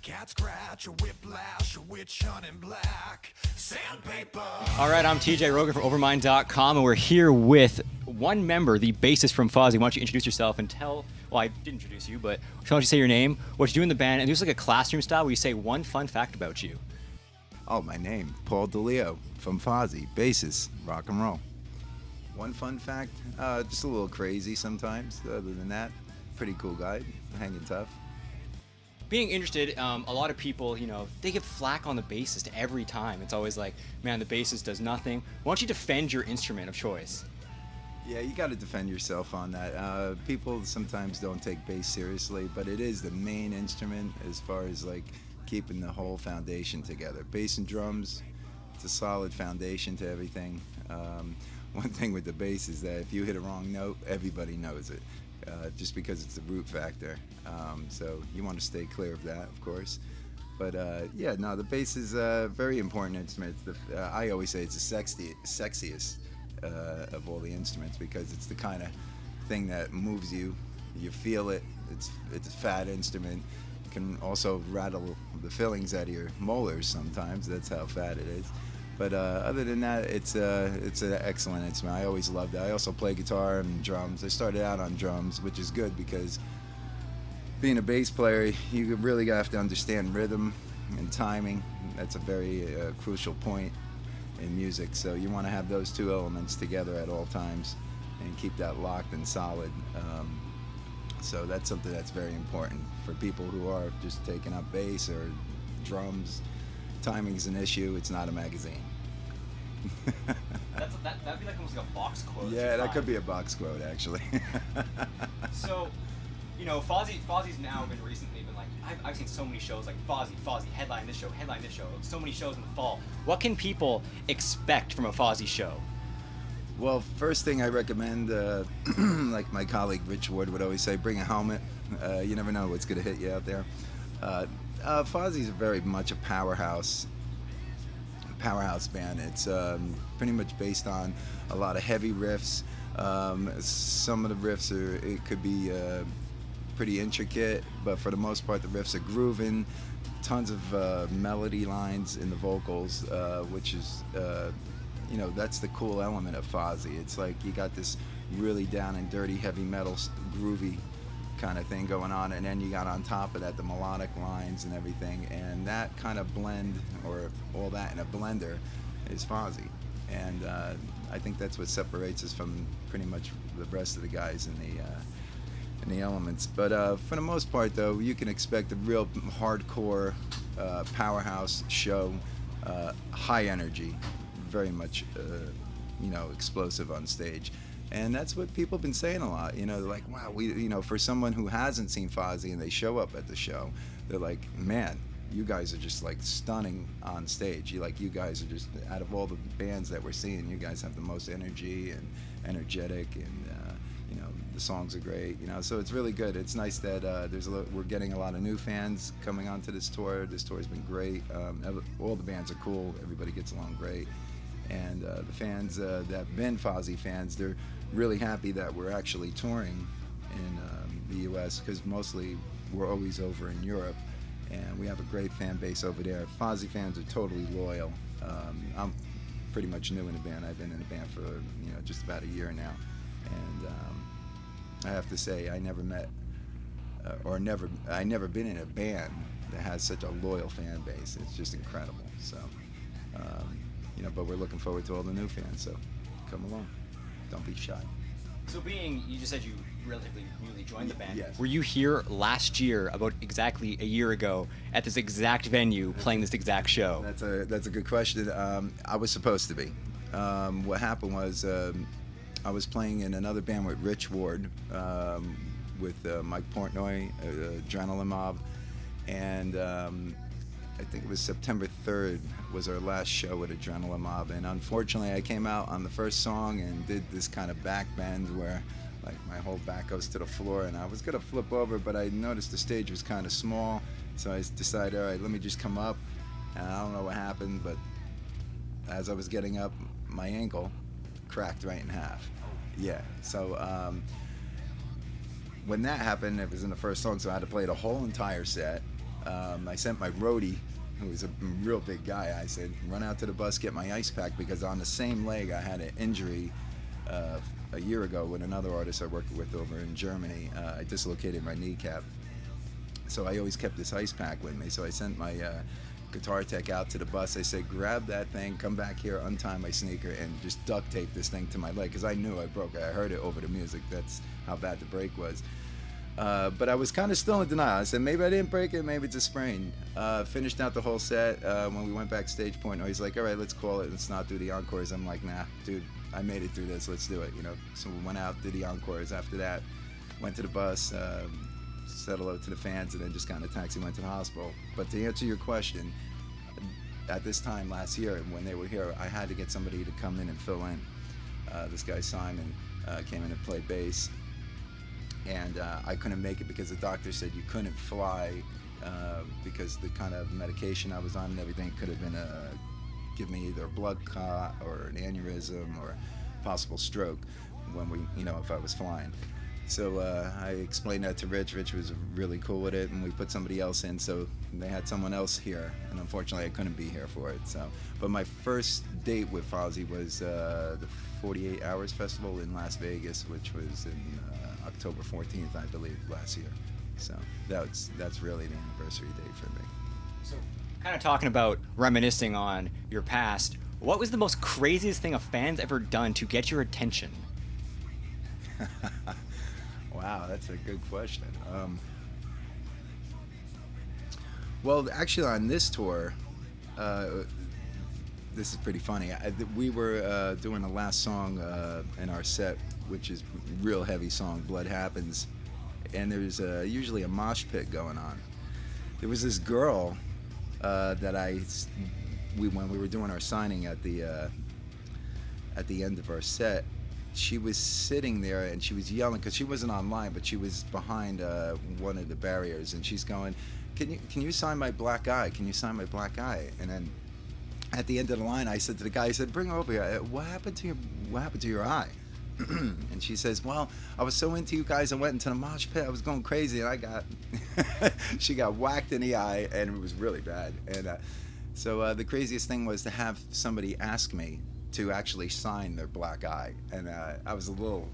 cat scratch, a whiplash, a witch hunt in black, sandpaper. All right, I'm TJ Rogan from Overmind.com, and we're here with one member, the bassist from Fozzy. Why don't you introduce yourself and tell, well, I didn't introduce you, but why don't you say your name, what you do in the band, and do like a classroom style where you say one fun fact about you. Oh, my name, Paul DeLeo from Fozzy, bassist, rock and roll. One fun fact, just a little crazy sometimes. Other than that, pretty cool guy, hanging tough. Being interested, a lot of people, they get flack on the bassist every time. It's always like, man, the bassist does nothing. Why don't you defend your instrument of choice? Yeah, you got to defend yourself on that. People sometimes don't take bass seriously, but it is the main instrument as far as like keeping the whole foundation together. Bass and drums, it's a solid foundation to everything. One thing with the bass is that if you hit a wrong note, everybody knows it, just because it's the root factor. So you want to stay clear of that, of course. But yeah, no, the bass is a very important instrument. I always say it's the sexiest of all the instruments because it's the kind of thing that moves you. You feel it. It's a fat instrument. It can also rattle the fillings out of your molars sometimes. That's how fat it is. But other than that, it's an excellent instrument. I always loved it. I also play guitar and drums. I started out on drums, which is good because being a bass player, you really have to understand rhythm and timing. That's a very crucial point in music. So you want to have those two elements together at all times and keep that locked and solid. So that's something that's very important for people who are just taking up bass or drums. Timing is an issue. It's not a magazine. That'd be like almost like a box quote. Yeah, that could be a box quote, actually. So, Fozzy's now been recently been like, I've seen so many shows like Fozzy, headline this show, so many shows in the fall. What can people expect from a Fozzy show? Well, first thing I recommend, like my colleague Rich Ward would always say, bring a helmet. You never know what's going to hit you out there. Fozzy's very much a powerhouse band. It's pretty much based on a lot of heavy riffs. Some of the riffs it could be pretty intricate, but for the most part the riffs are grooving. Tons of melody lines in the vocals, which is that's the cool element of Fozzy. It's like you got this really down and dirty heavy metal groovy kind of thing going on, and then you got on top of that the melodic lines and everything, and that kind of blend, or all that in a blender, is Fozzy. And I think that's what separates us from pretty much the rest of the guys in the elements. But for the most part, though, you can expect a real hardcore powerhouse show, high energy, very much explosive on stage. And that's what people have been saying a lot. They're like, wow, for someone who hasn't seen Fozzy and they show up at the show, they're like, man, you guys are just like stunning on stage. You guys are just, out of all the bands that we're seeing, you guys have the most energy and energetic, and the songs are great. So it's really good. It's nice that we're getting a lot of new fans coming onto this tour. This tour has been great. All the bands are cool. Everybody gets along great. And the fans that have been Fozzy fans, they're really happy that we're actually touring in the U.S. because mostly we're always over in Europe, and we have a great fan base over there. Fozzy fans are totally loyal. I'm pretty much new in the band. I've been in the band for just about a year now, and I have to say I never met I never been in a band that has such a loyal fan base. It's just incredible. So. But we're looking forward to all the new fans, so come along. Don't be shy. So you just said you relatively newly joined the band. Yes. Were you here last year, about exactly a year ago, at this exact venue, playing this exact show? That's a good question. I was supposed to be. What happened was I was playing in another band with Rich Ward, with Mike Portnoy, Adrenaline Mob, and I think it was September 3rd was our last show with Adrenaline Mob, and unfortunately I came out on the first song and did this kind of back bend where like my whole back goes to the floor, and I was gonna flip over, but I noticed the stage was kind of small, so I decided, all right, let me just come up, and I don't know what happened, but as I was getting up, my ankle cracked right in half. Yeah, so when that happened, it was in the first song, so I had to play the whole entire set. I sent my roadie, who was a real big guy. I said, run out to the bus, get my ice pack, because on the same leg I had an injury a year ago with another artist I worked with over in Germany. I dislocated my kneecap. So I always kept this ice pack with me. So I sent my guitar tech out to the bus. I said, grab that thing, come back here, untie my sneaker, and just duct tape this thing to my leg, because I knew I broke it. I heard it over the music. That's how bad the break was. But I was kind of still in denial. I said, maybe I didn't break it, maybe it's a sprain. Finished out the whole set. When we went backstage, he's like, all right, let's call it. Let's not do the encores. I'm like, nah, dude, I made it through this. Let's do it, you know. So we went out, did the encores. After that, went to the bus, said hello to the fans, and then just got in a taxi, went to the hospital. But to answer your question, at this time last year, when they were here, I had to get somebody to come in and fill in. This guy, Simon, came in and played bass. And I couldn't make it because the doctor said you couldn't fly because the kind of medication I was on and everything could have been give me either a blood clot or an aneurysm or possible stroke when if I was flying. So I explained that to Rich. Rich was really cool with it, and we put somebody else in. So they had someone else here, and unfortunately I couldn't be here for it. So, but my first date with Fozzy was the 48 Hours Festival in Las Vegas, which was in October 14th, I believe, last year. So that's really the anniversary date for me. So, kind of talking about reminiscing on your past, what was the most craziest thing a fan's ever done to get your attention? Wow, that's a good question. Well, actually, on this tour, this is pretty funny. We were doing the last song in our set, which is a real heavy song, Blood Happens, and there's usually a mosh pit going on. There was this girl that when we were doing our signing at the end of our set, she was sitting there and she was yelling because she wasn't online, but she was behind one of the barriers, and she's going, "Can you sign my black eye? Can you sign my black eye?" And then at the end of the line, I said to the guy, I said, "Bring her over here. What happened to your eye?" And she says, "Well, I was so into you guys, I went into the mosh pit. I was going crazy, and I got," she got whacked in the eye, and it was really bad. And so the craziest thing was to have somebody ask me to actually sign their black eye, and I was a little,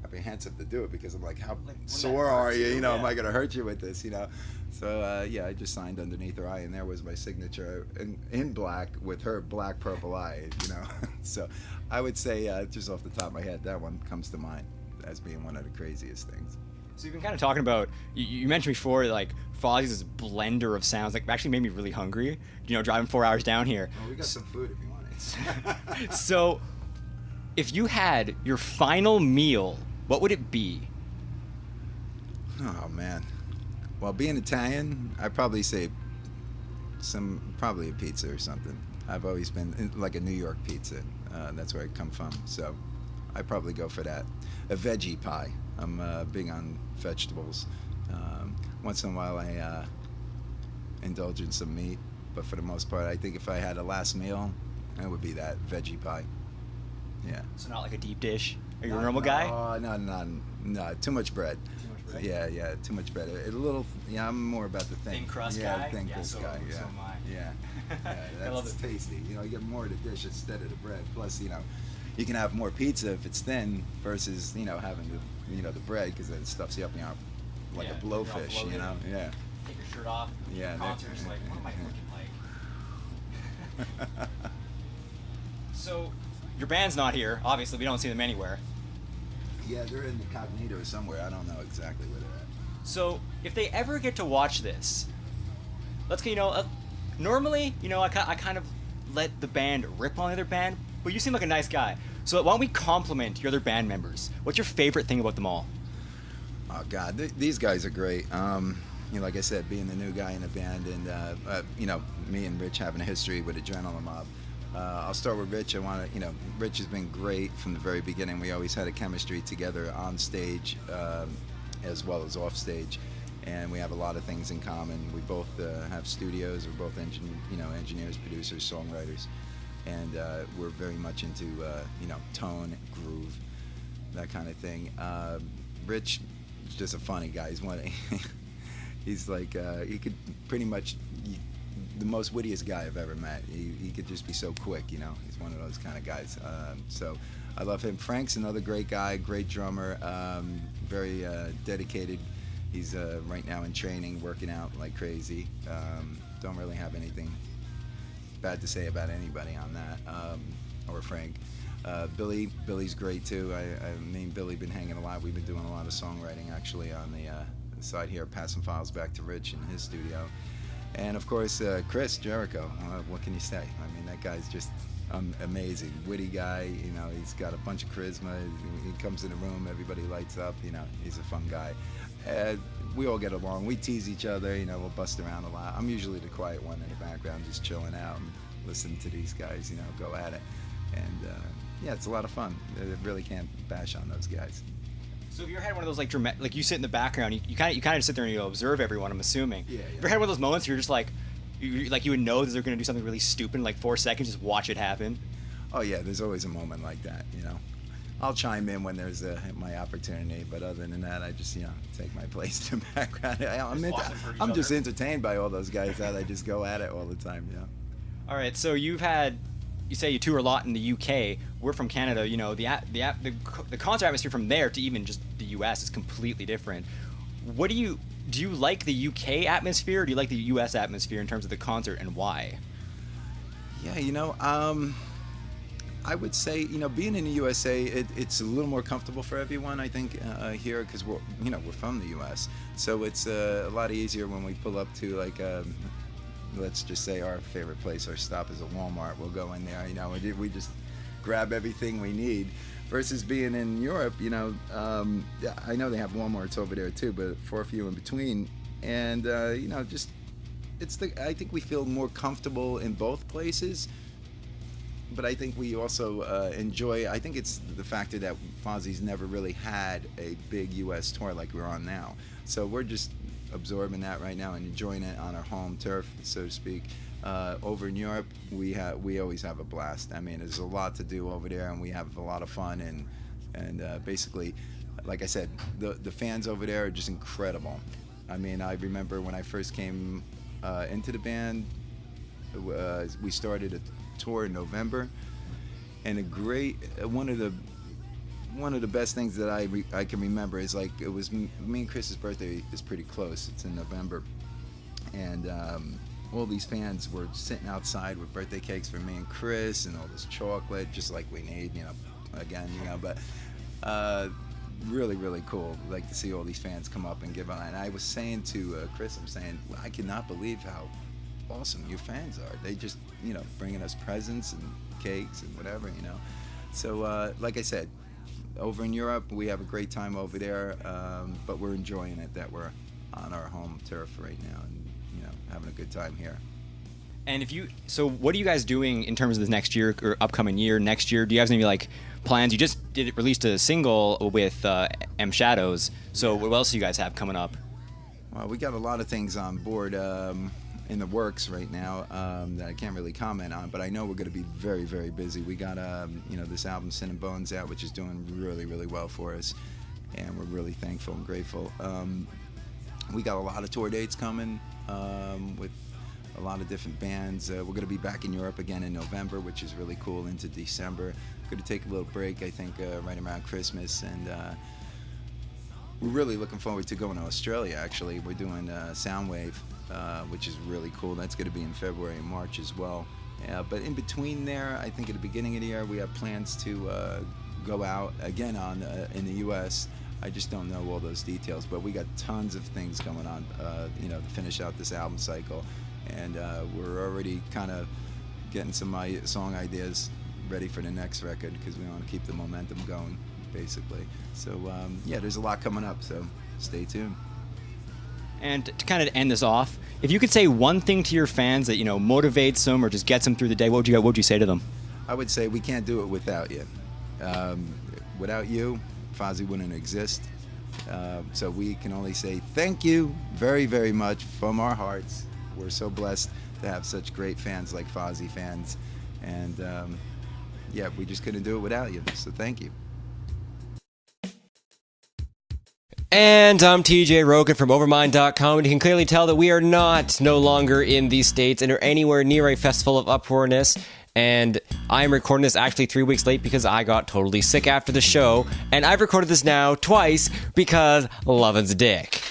apprehensive to do it because I'm like, how sore are you? Am I gonna hurt you with this? So I just signed underneath her eye, and there was my signature in black with her black purple eye. So I would say just off the top of my head, that one comes to mind as being one of the craziest things. So you've been kind of talking about, you mentioned before, like, Fozzy's this blender of sounds, like, actually made me really hungry, driving 4 hours down here. Well, we got some food if you want it. So, if you had your final meal, what would it be? Oh, man. Well, being Italian, I'd probably say probably a pizza or something. I've always been like a New York pizza. That's where I come from. So I'd probably go for that. A veggie pie. I'm big on vegetables. Once in a while, I indulge in some meat. But for the most part, I think if I had a last meal, it would be that veggie pie. Yeah. So not like a deep dish? Are you a normal guy? Oh, no. Too much bread. Too much bread? Yeah, too much bread. I'm more about the Thin crust guy. guy? Thin crust guy. Yeah. So am I. Yeah. I love That's it. tasty. You get more of the dish instead of the bread. Plus, you can have more pizza if it's thin versus, having the bread, because it stuffs you up, like a blowfish, Yeah. Take your shirt off. Yeah. Concerts, like, what am I looking like? So, your band's not here. Obviously, we don't see them anywhere. Yeah, they're in incognito somewhere. I don't know exactly where they're at. So, if they ever get to watch this, let's get, normally, I kind of let the band rip on the other band, but you seem like a nice guy. So why don't we compliment your other band members? What's your favorite thing about them all? Oh, God, these guys are great. Like I said, being the new guy in the band, and, me and Rich having a history with Adrenaline Mob. I'll start with Rich. Rich has been great from the very beginning. We always had a chemistry together on stage as well as off stage, and we have a lot of things in common. We both have studios. We're both engineers, producers, songwriters, and we're very much into tone, groove, that kind of thing. Rich is just a funny guy. He's like he could pretty much the most wittiest guy I've ever met. He could just be so quick, you know. He's one of those kind of guys. So I love him. Frank's another great guy, great drummer, very dedicated. He's right now in training, working out like crazy. Don't really have anything bad to say about anybody on that, or Frank. Billy's great too. Me and Billy been hanging a lot. We've been doing a lot of songwriting actually on the side here, passing files back to Rich in his studio. And of course, Chris Jericho. What can you say? I mean, that guy's just amazing, witty guy. You know, he's got a bunch of charisma. He comes in the room, everybody lights up. You know, he's a fun guy. We all get along. We tease each other. You know, we'll bust around a lot. I'm usually the quiet one in the background, just chilling out and listening to these guys. You know, go at it. And yeah, it's a lot of fun. I really can't bash on those guys. So have you ever had one of those like dramatic, like you sit in the background, you kind of sit there and you observe everyone, I'm assuming. Yeah. Have you ever had one of those moments where you're just like, you would know that they're going to do something really stupid in like 4 seconds, just watch it happen? Oh yeah, there's always a moment like that, you know. I'll chime in when there's my opportunity, but other than that, I just, you know, take my place in the background. I'm just entertained by all those guys that I just go at it all the time, you know. All right, so you say you tour a lot in the UK. We're from Canada. You know, the concert atmosphere from there to even just the US is completely different. What do you like the UK atmosphere, or do you like the US atmosphere in terms of the concert, and why? Yeah, you know, I would say, you know, being in the USA, it's a little more comfortable for everyone, I think, here, because we're from the US, so it's a lot easier when we pull up to like. Let's just say our favorite place, our stop is a Walmart. We'll go in there, you know, we just grab everything we need. Versus being in Europe, you know, I know they have Walmarts over there too, but for a few in between. And, you know, just, I think we feel more comfortable in both places. But I think we also enjoy, I think it's the factor that Fozzy's never really had a big US tour like we're on now. So we're just absorbing that right now and enjoying it on our home turf, so to speak. Over in Europe, we always have a blast. I mean, there's a lot to do over there, and we have a lot of fun. And basically, like I said, the fans over there are just incredible. I mean, I remember when I first came into the band, we started a tour in November, and one of the best things that I can remember is like it was me and Chris's birthday is pretty close. It's in November, and all these fans were sitting outside with birthday cakes for me and Chris and all this chocolate, just like we need, you know. Again, you know, but really, really cool. Like to see all these fans come up and give on. And I was saying to Chris, I'm saying, I cannot believe how awesome your fans are. They just, you know, bringing us presents and cakes and whatever, you know. So like I said, over in Europe, we have a great time over there, but we're enjoying it that we're on our home turf right now, and you know, having a good time here. And so what are you guys doing in terms of this next year or upcoming year, next year? Do you guys have any like plans? You just released a single with M Shadows, so what else do you guys have coming up? Well, we got a lot of things on board in the works right now that I can't really comment on, but I know we're going to be very, very busy. We got you know, this album Sin and Bones out, which is doing really, really well for us, and we're really thankful and grateful. We got a lot of tour dates coming with a lot of different bands. We're going to be back in Europe again in November, which is really cool, into December. We're going to take a little break, I think, right around Christmas, and we're really looking forward to going to Australia, actually. We're doing Soundwave, which is really cool. That's going to be in February and March as well. But in between there, I think at the beginning of the year, we have plans to go out again in the U.S. I just don't know all those details, but we got tons of things going on, you know, to finish out this album cycle. And we're already kind of getting some song ideas ready for the next record, because we want to keep the momentum going, basically. So yeah, there's a lot coming up, so stay tuned. And to kind of end this off, if you could say one thing to your fans that, you know, motivates them or just gets them through the day, what would you say to them? I would say we can't do it without you. Without you, Fozzy wouldn't exist. So we can only say thank you very, very much from our hearts. We're so blessed to have such great fans like Fozzy fans. And yeah, we just couldn't do it without you. So thank you. And I'm TJ Rogan from Overmind.com, and you can clearly tell that we are no longer in these states and are anywhere near a festival of uproarness. And I'm recording this actually 3 weeks late because I got totally sick after the show, and I've recorded this now twice because Lovin's a dick.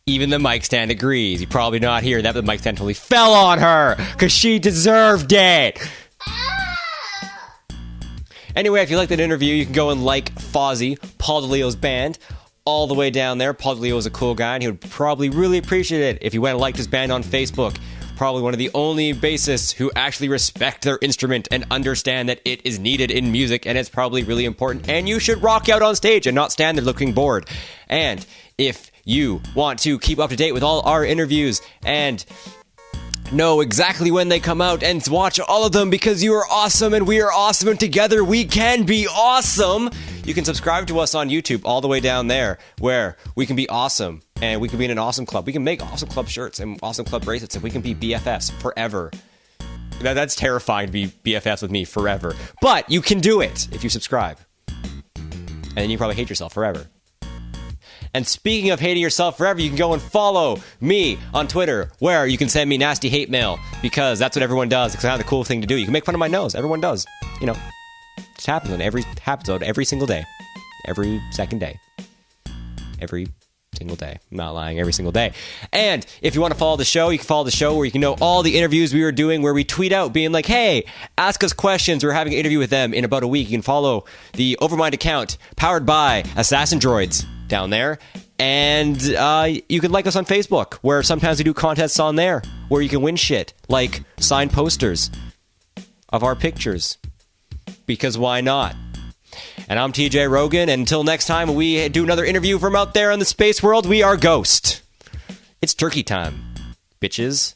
Even the mic stand agrees. You probably not hear that, but the mic stand totally fell on her because she deserved it. Anyway, if you like that interview, you can go and like Fozzy, Paul DeLeo's band, all the way down there. Paul DeLeo is a cool guy, and he would probably really appreciate it if you went and liked his band on Facebook. Probably one of the only bassists who actually respect their instrument and understand that it is needed in music, and it's probably really important, and you should rock out on stage and not stand there looking bored. And if you want to keep up to date with all our interviews and know exactly when they come out and watch all of them because you are awesome and we are awesome and together we can be awesome, you can subscribe to us on YouTube all the way down there where we can be awesome and we can be in an awesome club. We can make awesome club shirts and awesome club bracelets and we can be BFFs forever. That's terrifying to be BFFs with me forever. But you can do it if you subscribe. And then you probably hate yourself forever. And speaking of hating yourself forever, you can go and follow me on Twitter, where you can send me nasty hate mail, because that's what everyone does. It's kind of the cool thing to do. You can make fun of my nose. Everyone does. You know, it happens on every single day. Every second day. Every single day. I'm not lying. Every single day. And if you want to follow the show, you can follow the show where you can know all the interviews we were doing, where we tweet out being like, hey, ask us questions. We're having an interview with them in about a week. You can follow the Overmind account powered by Assassin Droids down there. And you can like us on Facebook, where sometimes we do contests on there where you can win shit like signed posters of our pictures, because why not? And I'm TJ Rogan, and until next time we do another interview from out there in the space world, we are Ghost. It's turkey time, bitches.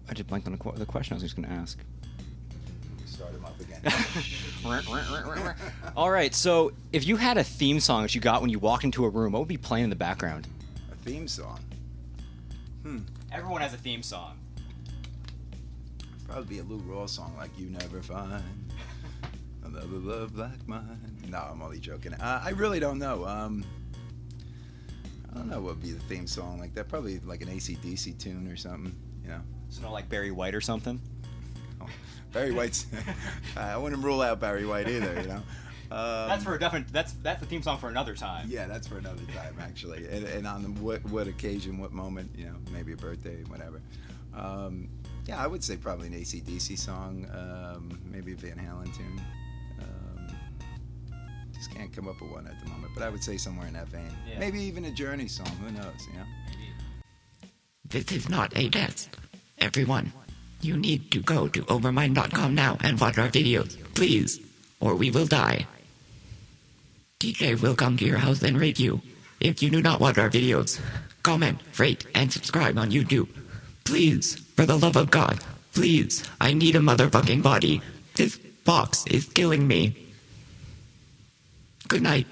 I just blanked on the question I was just going to ask. Start him up again. All right, so if you had a theme song that you got when you walked into a room, what would be playing in the background? A theme song. Everyone has a theme song. Probably be a Lou Rawls song like "You Never Find Another Love Like Mine." No, I'm only joking. I really don't know. I don't know what would be the theme song like that. Probably like an AC/DC tune or something. You know. So not like Barry White or something. Barry White's. I wouldn't rule out Barry White either, you know. That's for a different. That's the theme song for another time. Yeah, that's for another time actually. And on what occasion, what moment, you know, maybe a birthday, whatever. Yeah, I would say probably an AC/DC song, maybe a Van Halen tune. Just can't come up with one at the moment, but I would say somewhere in that vein. Yeah. Maybe even a Journey song. Who knows? You know. This is not a test, everyone. You need to go to Overmind.com now and watch our videos, please, or we will die. TJ will come to your house and rape you if you do not watch our videos. Comment, rate, and subscribe on YouTube. Please, for the love of God, please, I need a motherfucking body. This box is killing me. Good night.